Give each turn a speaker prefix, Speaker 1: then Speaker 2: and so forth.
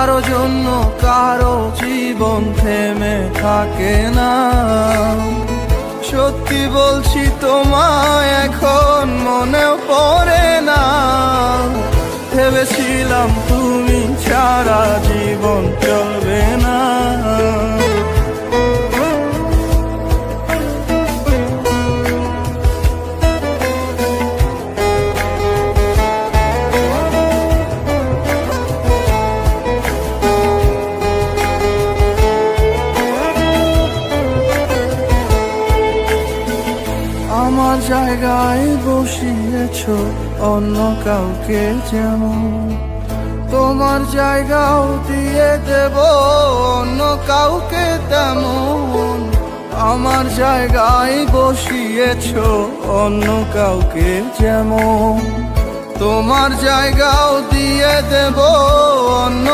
Speaker 1: কারো জন্য কারো জীবন থেমে থাকে না। সত্যি বলছি তোমায় এখন মনেও পড়ে না। ভেবেছিলাম তুমি ছাড়া জীবন চলবে না। আমার জায়গায় বসিয়েছো অন্য কাউকে যেমন, তোমার জায়গাও দিয়ে দেব অন্য কাউকে তেমন। আমার জায়গায় বসিয়েছো অন্য কাউকে যেমন, তোমার জায়গাও দিয়ে দেব অন্য